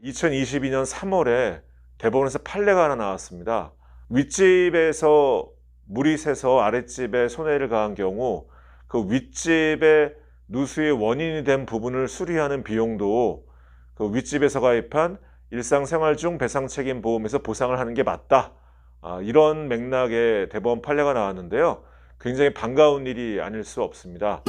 2022년 3월에 대법원에서 판례가 하나 나왔습니다. 윗집에서 물이 새서 아랫집에 손해를 가한 경우 그 윗집의 누수의 원인이 된 부분을 수리하는 비용도 그 윗집에서 가입한 일상생활 중 배상책임보험에서 보상을 하는 게 맞다. 이런 맥락의 대법원 판례가 나왔는데요. 굉장히 반가운 일이 아닐 수 없습니다.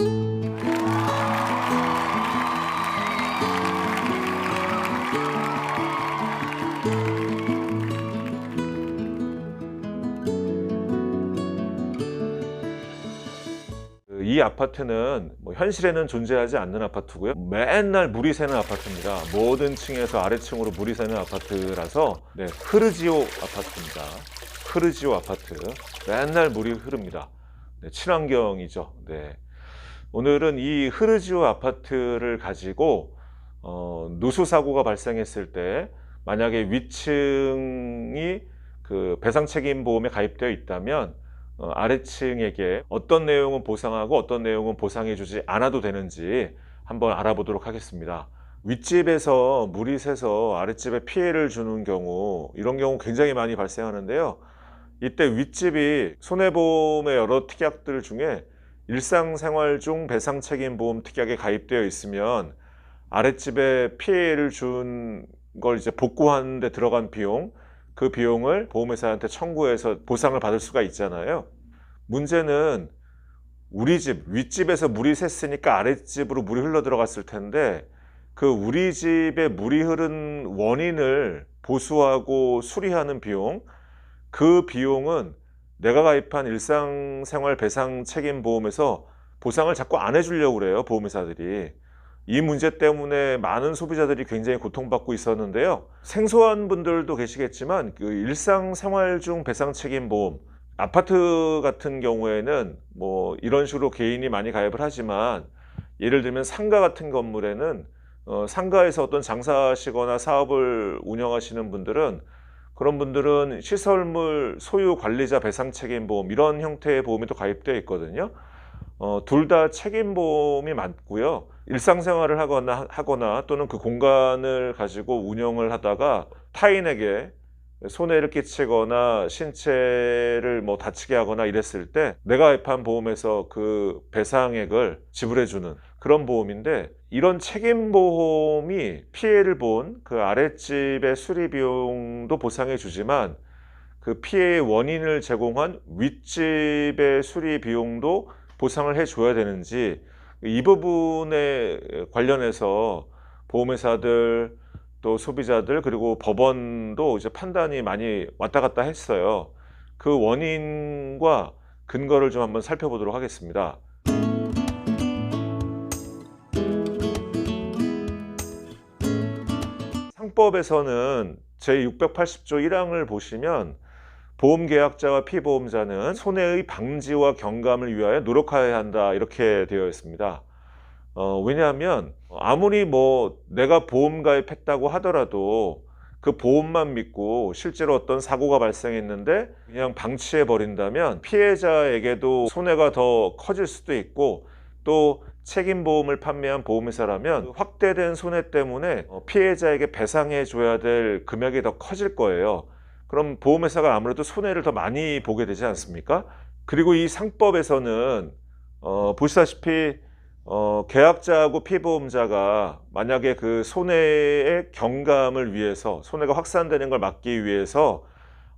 이 아파트는 현실에는 존재하지 않는 아파트고요. 맨날 물이 새는 아파트입니다. 모든 층에서 아래층으로 물이 새는 아파트라서 흐르지오 아파트입니다. 흐르지오 아파트. 맨날 물이 흐릅니다. 친환경이죠. 오늘은 이 흐르지오 아파트를 가지고 누수 사고가 발생했을 때 만약에 위층이 그 배상책임보험에 가입되어 있다면 아래층에게 어떤 내용은 보상하고 어떤 내용은 보상해주지 않아도 되는지 한번 알아보도록 하겠습니다. 윗집에서 물이 새서 아랫집에 피해를 주는 경우, 이런 경우 굉장히 많이 발생하는데요. 이때 윗집이 손해보험의 여러 특약들 중에 일상생활 중 배상책임보험 특약에 가입되어 있으면 아랫집에 피해를 준 걸 이제 복구하는 데 들어간 비용, 그 비용을 보험회사한테 청구해서 보상을 받을 수가 있잖아요. 문제는 우리 집, 윗집에서 물이 샜으니까 아랫집으로 물이 흘러 들어갔을 텐데 그 우리 집에 물이 흐른 원인을 보수하고 수리하는 비용, 그 비용은 내가 가입한 일상생활 배상책임보험에서 보상을 자꾸 안 해주려고 그래요, 보험회사들이. 이 문제 때문에 많은 소비자들이 굉장히 고통받고 있었는데요. 생소한 분들도 계시겠지만 그 일상생활 중 배상책임보험, 아파트 같은 경우에는 이런 식으로 개인이 많이 가입을 하지만 예를 들면 상가 같은 건물에는 상가에서 어떤 장사하시거나 사업을 운영하시는 분들은 그런 분들은 시설물 소유 관리자 배상책임보험, 이런 형태의 보험이 또 가입되어 있거든요. 둘 다 책임보험이 맞고요. 일상생활을 하거나 또는 그 공간을 가지고 운영을 하다가 타인에게 손해를 끼치거나 신체를 다치게 하거나 이랬을 때 내가 가입한 보험에서 그 배상액을 지불해주는 그런 보험인데, 이런 책임보험이 피해를 본 그 아랫집의 수리비용도 보상해주지만 그 피해의 원인을 제공한 윗집의 수리비용도 보상을 해줘야 되는지, 이 부분에 관련해서 보험회사들 또 소비자들 그리고 법원도 이제 판단이 많이 왔다 갔다 했어요. 그 원인과 근거를 좀 한번 살펴보도록 하겠습니다. 상법에서는 제680조 1항을 보시면 보험계약자와 피보험자는 손해의 방지와 경감을 위하여 노력하여야 한다, 이렇게 되어 있습니다. 왜냐하면 아무리 내가 보험 가입했다고 하더라도 그 보험만 믿고 실제로 어떤 사고가 발생했는데 그냥 방치해 버린다면 피해자에게도 손해가 더 커질 수도 있고, 또 책임보험을 판매한 보험회사라면 확대된 손해 때문에 피해자에게 배상해 줘야 될 금액이 더 커질 거예요. 그럼 보험회사가 아무래도 손해를 더 많이 보게 되지 않습니까? 그리고 이 상법에서는 보시다시피 계약자하고 피보험자가 만약에 그 손해의 경감을 위해서, 손해가 확산되는 걸 막기 위해서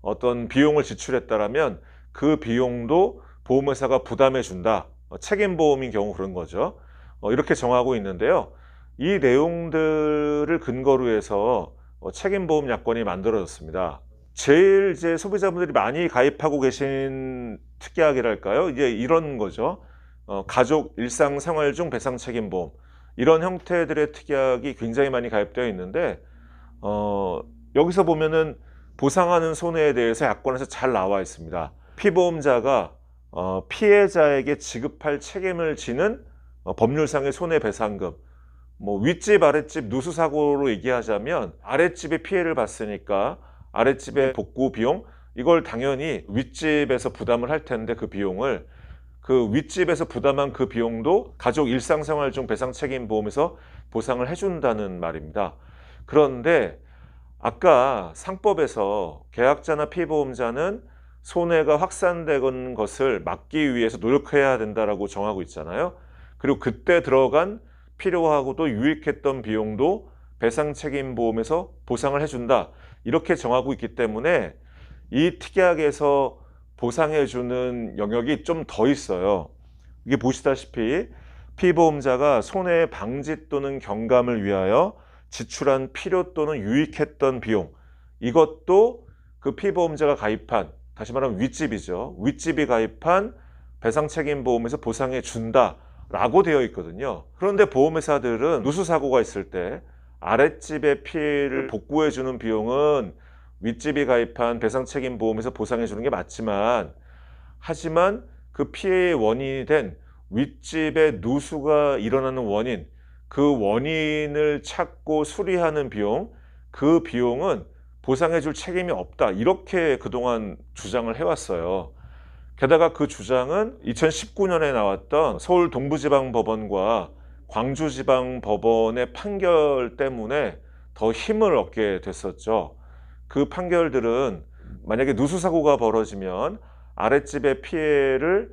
어떤 비용을 지출했다라면 그 비용도 보험회사가 부담해 준다. 책임보험인 경우 그런 거죠. 이렇게 정하고 있는데요. 이 내용들을 근거로 해서 책임보험 약관이 만들어졌습니다. 제일 이제 소비자분들이 많이 가입하고 계신 특약이랄까요? 이제 이런 거죠. 가족 일상생활 중 배상책임보험, 이런 형태들의 특약이 굉장히 많이 가입되어 있는데 여기서 보면은 보상하는 손해에 대해서 약관에서 잘 나와 있습니다. 피보험자가 피해자에게 지급할 책임을 지는 법률상의 손해배상금, 윗집 아랫집 누수사고로 얘기하자면 아랫집에 피해를 봤으니까 아랫집의 복구 비용, 이걸 당연히 윗집에서 부담을 할 텐데 그 비용을, 그 윗집에서 부담한 그 비용도 가족 일상생활 중 배상책임보험에서 보상을 해준다는 말입니다. 그런데 아까 상법에서 계약자나 피보험자는 손해가 확산되는 것을 막기 위해서 노력해야 된다라고 정하고 있잖아요. 그리고 그때 들어간 필요하고도 유익했던 비용도 배상책임보험에서 보상을 해준다. 이렇게 정하고 있기 때문에 이 특약에서 보상해주는 영역이 좀 더 있어요. 이게 보시다시피 피보험자가 손해 방지 또는 경감을 위하여 지출한 필요 또는 유익했던 비용, 이것도 그 피보험자가 가입한, 다시 말하면 윗집이죠. 윗집이 가입한 배상책임보험에서 보상해 준다 라고 되어 있거든요. 그런데 보험회사들은 누수사고가 있을 때 아랫집의 피해를 복구해 주는 비용은 윗집이 가입한 배상책임보험에서 보상해 주는 게 맞지만, 하지만 그 피해의 원인이 된 윗집의 누수가 일어나는 원인, 그 원인을 찾고 수리하는 비용, 그 비용은 보상해 줄 책임이 없다. 이렇게 그동안 주장을 해왔어요. 게다가 그 주장은 2019년에 나왔던 서울 동부지방법원과 광주지방법원의 판결 때문에 더 힘을 얻게 됐었죠. 그 판결들은 만약에 누수사고가 벌어지면 아랫집의 피해를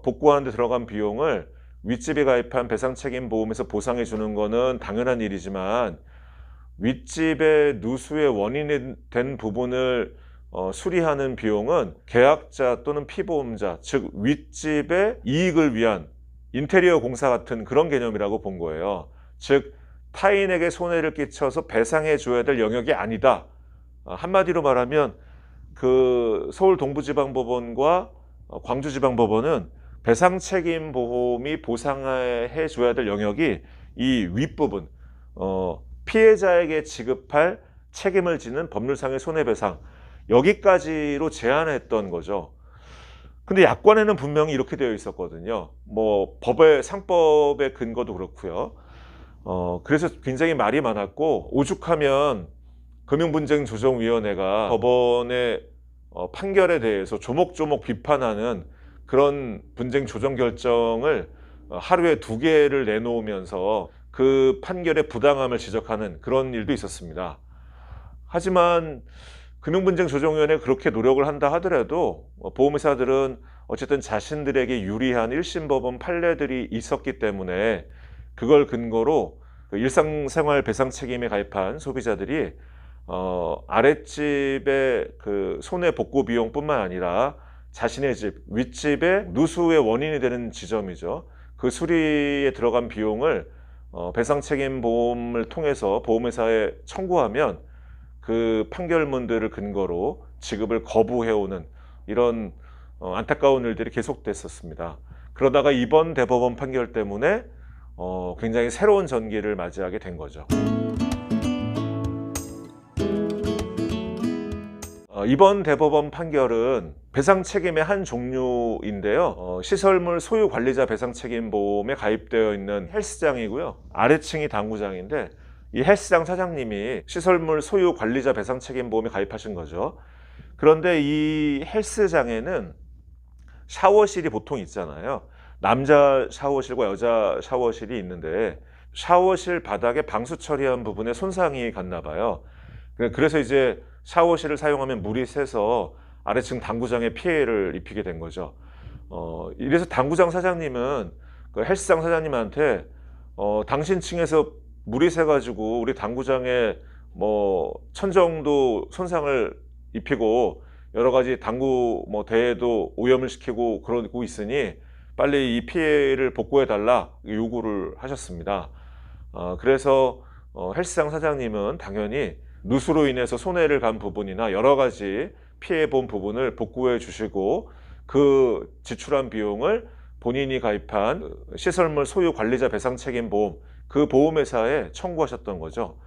복구하는 데 들어간 비용을 윗집이 가입한 배상책임보험에서 보상해 주는 거는 당연한 일이지만, 윗집의 누수의 원인이 된 부분을 수리하는 비용은 계약자 또는 피보험자, 즉 윗집의 이익을 위한 인테리어 공사 같은 그런 개념이라고 본 거예요. 즉 타인에게 손해를 끼쳐서 배상해 줘야 될 영역이 아니다. 한마디로 말하면 그 서울 동부지방법원과 광주지방법원은 배상책임보험이 보상해 줘야 될 영역이 이 윗부분, 피해자에게 지급할 책임을 지는 법률상의 손해배상, 여기까지로 제한했던 거죠. 근데 약관에는 분명히 이렇게 되어 있었거든요. 뭐 법의 상법의 근거도 그렇고요. 그래서 굉장히 말이 많았고, 오죽하면 금융분쟁조정위원회가 법원의 판결에 대해서 조목조목 비판하는 그런 분쟁 조정 결정을 하루에 2개를 내놓으면서 그 판결의 부당함을 지적하는 그런 일도 있었습니다. 하지만 금융분쟁조정위원회가 그렇게 노력을 한다 하더라도 보험회사들은 어쨌든 자신들에게 유리한 1심 법원 판례들이 있었기 때문에 그걸 근거로 일상생활 배상 책임에 가입한 소비자들이 아랫집의 그 손해 복구 비용뿐만 아니라 자신의 집, 윗집의 누수의 원인이 되는 지점이죠. 그 수리에 들어간 비용을 배상책임보험을 통해서 보험회사에 청구하면 그 판결문들을 근거로 지급을 거부해오는 이런 안타까운 일들이 계속됐었습니다. 그러다가 이번 대법원 판결 때문에 굉장히 새로운 전기를 맞이하게 된 거죠. 이번 대법원 판결은 배상책임의 한 종류인데요. 시설물 소유관리자 배상책임보험에 가입되어 있는 헬스장이고요. 아래층이 당구장인데 이 헬스장 사장님이 시설물 소유관리자 배상책임보험에 가입하신 거죠. 그런데 이 헬스장에는 샤워실이 보통 있잖아요. 남자 샤워실과 여자 샤워실이 있는데 샤워실 바닥에 방수 처리한 부분에 손상이 갔나 봐요. 그래서 이제 샤워실을 사용하면 물이 새서 아래층 당구장에 피해를 입히게 된 거죠. 이래서 당구장 사장님은 그 헬스장 사장님한테 당신 층에서 물이 새가지고 우리 당구장에 뭐 천정도 손상을 입히고 여러 가지 당구 뭐 대회도 오염을 시키고 그러고 있으니 빨리 이 피해를 복구해 달라 요구를 하셨습니다. 그래서 헬스장 사장님은 당연히 누수로 인해서 손해를 간 부분이나 여러 가지 피해 본 부분을 복구해 주시고 그 지출한 비용을 본인이 가입한 시설물 소유 관리자 배상책임보험, 그 보험회사에 청구하셨던 거죠.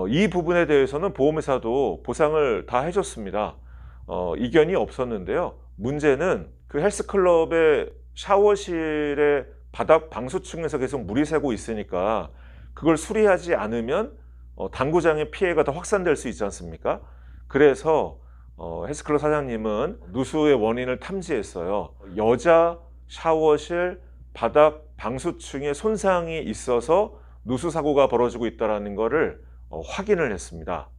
이 부분에 대해서는 보험회사도 보상을 다 해줬습니다. 이견이 없었는데요. 문제는 그 헬스클럽의 샤워실의 바닥 방수층에서 계속 물이 새고 있으니까 그걸 수리하지 않으면 당구장의 피해가 더 확산될 수 있지 않습니까? 그래서 헬스클럽 사장님은 누수의 원인을 탐지했어요. 여자 샤워실 바닥 방수층에 손상이 있어서 누수 사고가 벌어지고 있다는 것을 확인을 했습니다.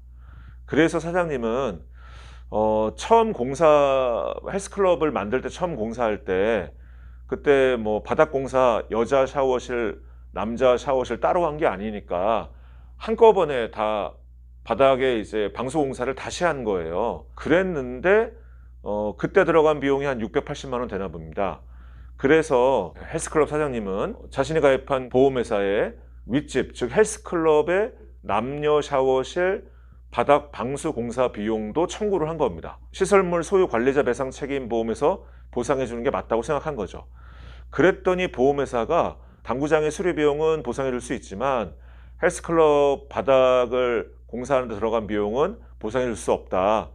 그래서 사장님은 처음 헬스클럽을 만들 때 처음 공사할 때 그때 뭐 바닥 공사 여자 샤워실 남자 샤워실 따로 한 게 아니니까 한꺼번에 다 바닥에 이제 방수 공사를 다시 한 거예요. 그랬는데 그때 들어간 비용이 한 680만 원 되나 봅니다. 그래서 헬스클럽 사장님은 자신이 가입한 보험회사의 윗집, 즉 헬스클럽의 남녀 샤워실 바닥 방수 공사 비용도 청구를 한 겁니다. 시설물 소유 관리자 배상 책임 보험에서 보상해 주는 게 맞다고 생각한 거죠. 그랬더니 보험회사가 당구장의 수리 비용은 보상해 줄 수 있지만 헬스클럽 바닥을 공사하는 데 들어간 비용은 보상해 줄 수 없다.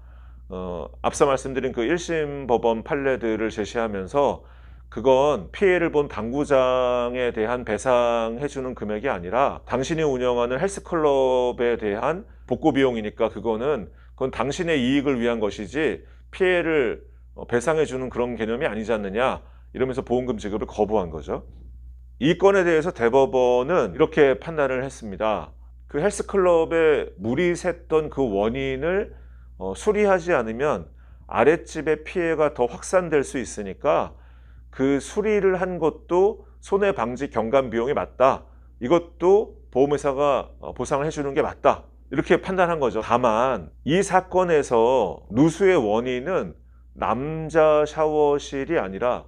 앞서 말씀드린 그 1심 법원 판례들을 제시하면서 그건 피해를 본 당구장에 대한 배상해 주는 금액이 아니라 당신이 운영하는 헬스클럽에 대한 복구 비용이니까 그건 당신의 이익을 위한 것이지 피해를 배상해 주는 그런 개념이 아니지 않느냐, 이러면서 보험금 지급을 거부한 거죠. 이 건에 대해서 대법원은 이렇게 판단을 했습니다. 그 헬스클럽에 물이 샜던 그 원인을 수리하지 않으면 아랫집의 피해가 더 확산될 수 있으니까 그 수리를 한 것도 손해방지 경감 비용이 맞다. 이것도 보험회사가 보상을 해주는 게 맞다. 이렇게 판단한 거죠. 다만 이 사건에서 누수의 원인은 남자 샤워실이 아니라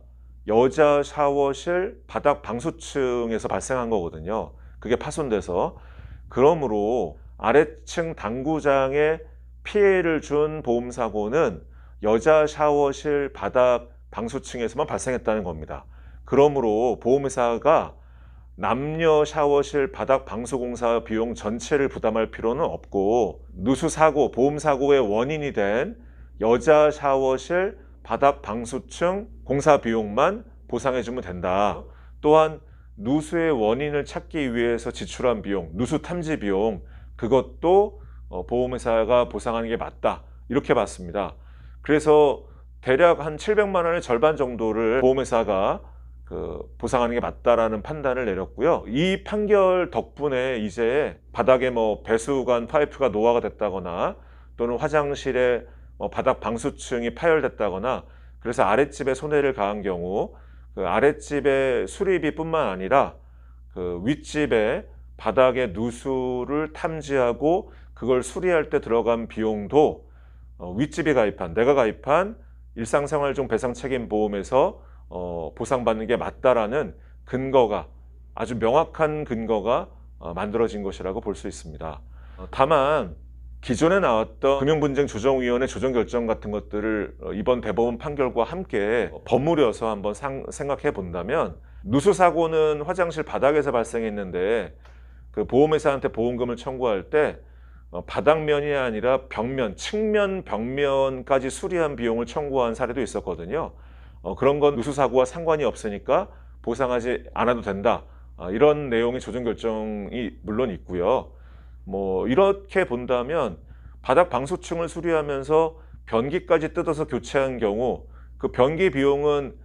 여자 샤워실 바닥 방수층에서 발생한 거거든요. 그게 파손돼서. 그러므로 아래층 당구장에 피해를 준 보험사고는 여자 샤워실 바닥 방수층에서만 발생했다는 겁니다. 그러므로 보험회사가 남녀 샤워실 바닥 방수공사 비용 전체를 부담할 필요는 없고 누수사고, 보험사고의 원인이 된 여자 샤워실 바닥 방수층 공사 비용만 보상해주면 된다. 또한 누수의 원인을 찾기 위해서 지출한 비용, 누수 탐지 비용, 그것도 보험회사가 보상하는 게 맞다. 이렇게 봤습니다. 그래서 대략 한 700만 원의 절반 정도를 보험회사가 보상하는 게 맞다라는 판단을 내렸고요. 이 판결 덕분에 이제 바닥에 뭐 배수관 파이프가 노화가 됐다거나 또는 화장실에 바닥 방수층이 파열됐다거나 그래서 아랫집에 손해를 가한 경우 그 아랫집의 수리비뿐만 아니라 그 윗집에 바닥의 누수를 탐지하고 그걸 수리할 때 들어간 비용도 윗집이 가입한, 내가 가입한 일상생활 중 배상 책임 보험에서 보상받는 게 맞다라는 근거가, 아주 명확한 근거가 만들어진 것이라고 볼 수 있습니다. 다만 기존에 나왔던 금융분쟁조정위원회 조정결정 같은 것들을 이번 대법원 판결과 함께 버무려서 한번 생각해 본다면 누수사고는 화장실 바닥에서 발생했는데 그 보험회사한테 보험금을 청구할 때 바닥면이 아니라 벽면, 측면, 벽면까지 수리한 비용을 청구한 사례도 있었거든요. 그런 건 누수사고와 상관이 없으니까 보상하지 않아도 된다. 이런 내용의 조정결정이 물론 있고요. 뭐 이렇게 본다면 바닥 방수층을 수리하면서 변기까지 뜯어서 교체한 경우 그 변기 비용은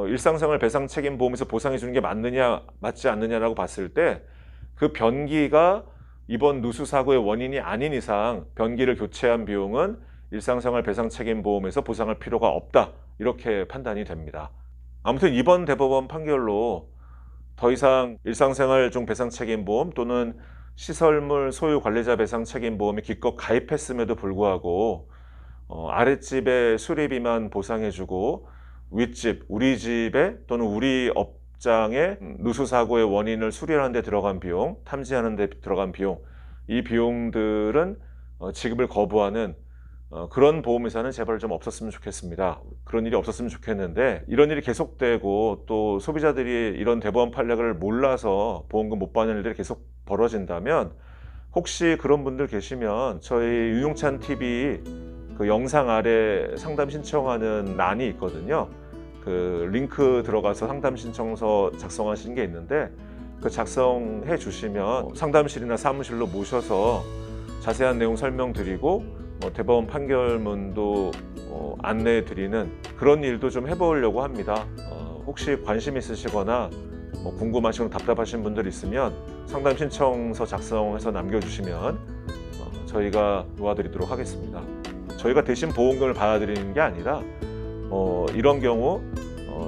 일상생활 배상 책임 보험에서 보상해 주는 게 맞느냐 맞지 않느냐라고 봤을 때 그 변기가 이번 누수 사고의 원인이 아닌 이상 변기를 교체한 비용은 일상생활 배상 책임 보험에서 보상할 필요가 없다. 이렇게 판단이 됩니다. 아무튼 이번 대법원 판결로 더 이상 일상생활 중 배상 책임 보험 또는 시설물 소유 관리자 배상 책임 보험에 기껏 가입했음에도 불구하고 아랫집의 수리비만 보상해주고 윗집, 우리 집에 또는 우리 업장의 누수 사고의 원인을 수리하는 데 들어간 비용, 탐지하는 데 들어간 비용, 이 비용들은 지급을 거부하는 그런 보험회사는 제발 좀 없었으면 좋겠습니다. 그런 일이 없었으면 좋겠는데 이런 일이 계속되고 또 소비자들이 이런 대법원 판례를 몰라서 보험금 못 받는 일들이 계속 벌어진다면 혹시 그런 분들 계시면 저희 유용찬 TV 그 영상 아래 상담 신청하는欄이 있거든요. 그 링크 들어가서 상담 신청서 작성하시는 게 있는데 그 작성해 주시면 상담실이나 사무실로 모셔서 자세한 내용 설명드리고 대법원 판결문도 안내해 드리는 그런 일도 좀 해보려고 합니다. 혹시 관심 있으시거나 궁금하시고 답답하신 분들 있으면 상담 신청서 작성해서 남겨주시면 저희가 도와드리도록 하겠습니다. 저희가 대신 보험금을 받아들이는 게 아니라 이런 경우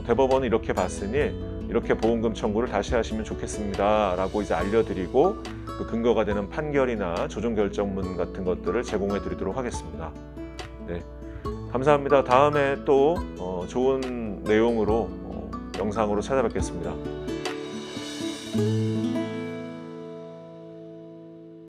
대법원은 이렇게 봤으니 이렇게 보험금 청구를 다시 하시면 좋겠습니다 라고 이제 알려드리고 그 근거가 되는 판결이나 조정 결정문 같은 것들을 제공해 드리도록 하겠습니다. 네, 감사합니다. 다음에 또 좋은 내용으로 영상으로 찾아뵙겠습니다.